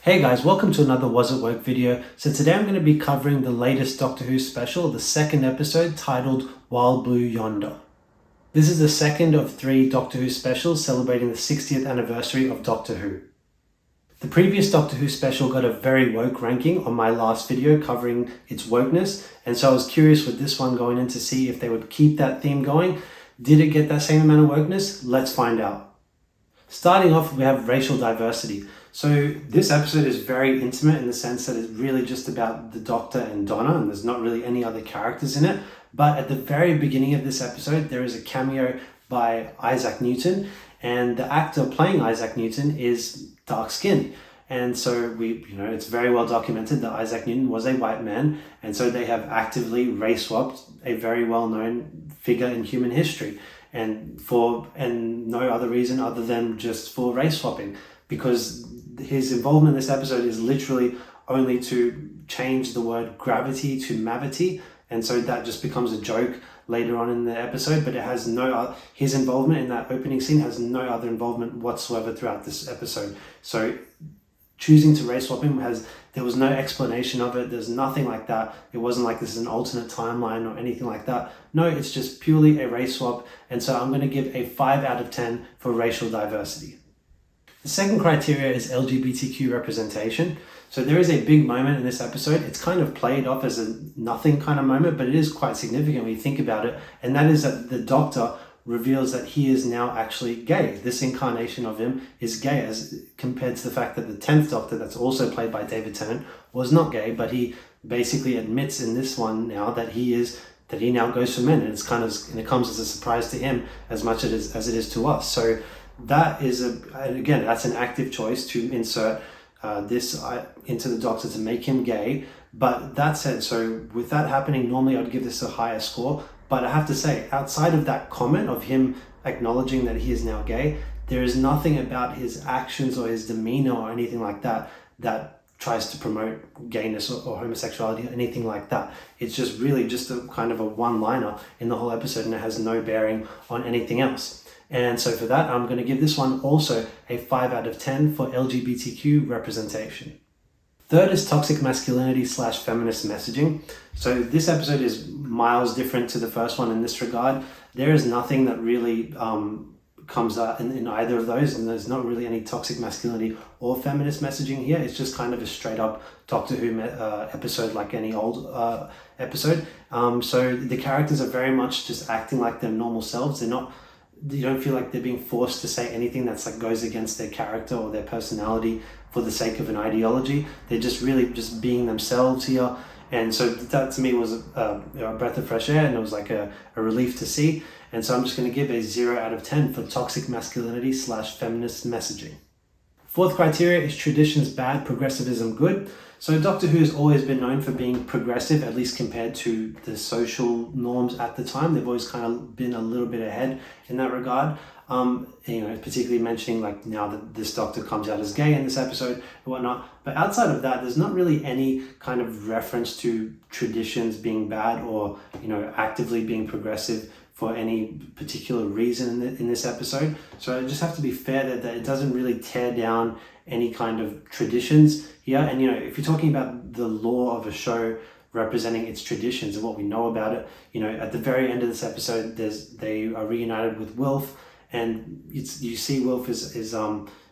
Hey guys, welcome to another Was It Woke video. So today I'm going to be covering the latest Doctor Who special, the second episode titled Blue Yonder. This is the second of 3 Doctor Who specials celebrating the 60th anniversary of Doctor Who. The previous Doctor Who special got a very woke ranking on my last video covering its wokeness, and so I was curious with this one going in to see if they would keep that theme going. Did it get that same amount of wokeness? Let's find out. Starting off, we have racial diversity. So this episode is very intimate in the sense that it's really just about the Doctor and Donna, and there's not really any other characters in it. But at the very beginning of this episode, there is a cameo by Isaac Newton, and the actor playing Isaac Newton is dark-skinned. And so it's very well documented that Isaac Newton was a white man, and so they have actively race swapped a very well-known figure in human history, and no other reason other than just for race swapping, because his involvement in this episode is literally only to change the word gravity to mavity, and so that just becomes a joke later on in the episode, but it has his involvement in that opening scene has no other involvement whatsoever throughout this episode. So choosing to race swap him there was no explanation of it. There's nothing like that. It wasn't like this is an alternate timeline or anything like that. No, it's just purely a race swap, and so I'm going to give a 5 out of 10 for racial diversity. The second criteria is LGBTQ representation. So there is a big moment in this episode. It's kind of played off as a nothing kind of moment, but it is quite significant when you think about it. And that is that the Doctor reveals that he is now actually gay. This incarnation of him is gay, as compared to the fact that the 10th Doctor, that's also played by David Tennant, was not gay, but he basically admits in this one now that he now goes for men. And it comes as a surprise to him as much as it is to us. So that is that's an active choice to insert this into the Doctor to make him gay. But that said, so with that happening, normally I'd give this a higher score. But I have to say, outside of that comment of him acknowledging that he is now gay, there is nothing about his actions or his demeanor or anything like that that tries to promote gayness or homosexuality or anything like that. It's just really just a kind of a one-liner in the whole episode, and it has no bearing on anything else. And so for that, I'm going to give this one also a 5 out of 10 for LGBTQ representation. Third is toxic masculinity / feminist messaging. So this episode is miles different to the first one in this regard. There is nothing that really comes out in either of those, and there's not really any toxic masculinity or feminist messaging here. It's just kind of a straight up Doctor Who episode like any old episode. So the characters are very much just acting like their normal selves. You don't feel like they're being forced to say anything that's like goes against their character or their personality for the sake of an ideology. They're just really just being themselves here. And so that to me was a breath of fresh air, and it was like a relief to see. And so I'm just going to give a 0 out of 10 for toxic masculinity / feminist messaging. Fourth criteria is traditions bad, progressivism good. So Doctor Who has always been known for being progressive, at least compared to the social norms at the time. They've always kind of been a little bit ahead in that regard. Particularly mentioning like now that this Doctor comes out as gay in this episode and whatnot. But outside of that, there's not really any kind of reference to traditions being bad or, actively being progressive for any particular reason in this episode. So I just have to be fair that it doesn't really tear down any kind of traditions here. And, if you're talking about the lore of a show representing its traditions and what we know about it, at the very end of this episode, they are reunited with Wilf, and you see Wilf is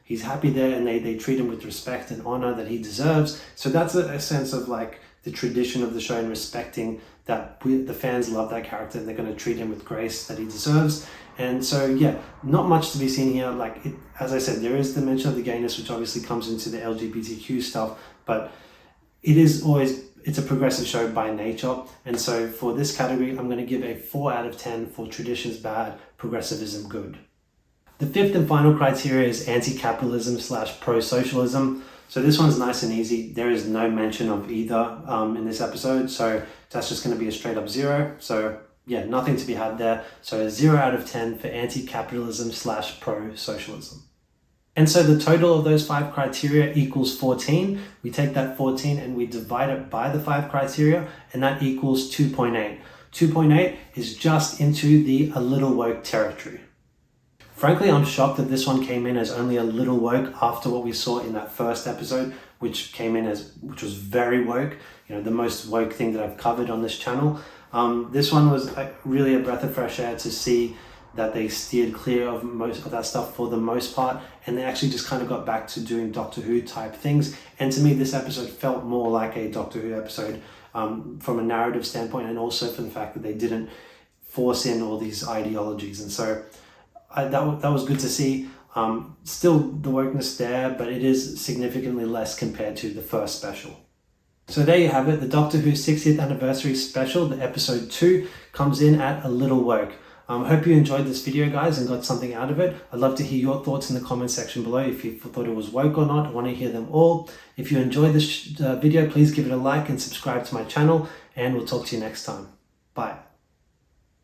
he's happy there, and they treat him with respect and honor that he deserves. So that's a sense of like the tradition of the show and respecting that the fans love that character, and they're going to treat him with grace that he deserves. And so, not much to be seen here. Like, as I said, there is the mention of the gayness, which obviously comes into the LGBTQ stuff, but it's a progressive show by nature. And so for this category, I'm going to give a 4 out of 10 for traditions bad, progressivism good. The fifth and final criteria is anti-capitalism / pro-socialism. So this one's nice and easy. There is no mention of either in this episode. So that's just going to be a straight up 0. So nothing to be had there. So a 0 out of 10 for anti-capitalism / pro-socialism. And so the total of those 5 criteria equals 14. We take that 14 and we divide it by the 5 criteria, and that equals 2.8. 2.8 is just into the a little woke territory. Frankly, I'm shocked that this one came in as only a little woke after what we saw in that first episode which which was very woke, the most woke thing that I've covered on this channel. This one was really a breath of fresh air to see that they steered clear of most of that stuff for the most part, and they actually just kind of got back to doing Doctor Who type things. And to me, this episode felt more like a Doctor Who episode from a narrative standpoint, and also from the fact that they didn't force in all these ideologies. And so that was good to see. Still the wokeness there, but it is significantly less compared to the first special. So there you have it, the Doctor Who 60th anniversary special, the episode 2, comes in at a little woke. Hope you enjoyed this video, guys, and got something out of it. I'd love to hear your thoughts in the comment section below. If you thought it was woke or not, I want to hear them all. If you enjoyed this video, please give it a like and subscribe to my channel, and we'll talk to you next time. Bye.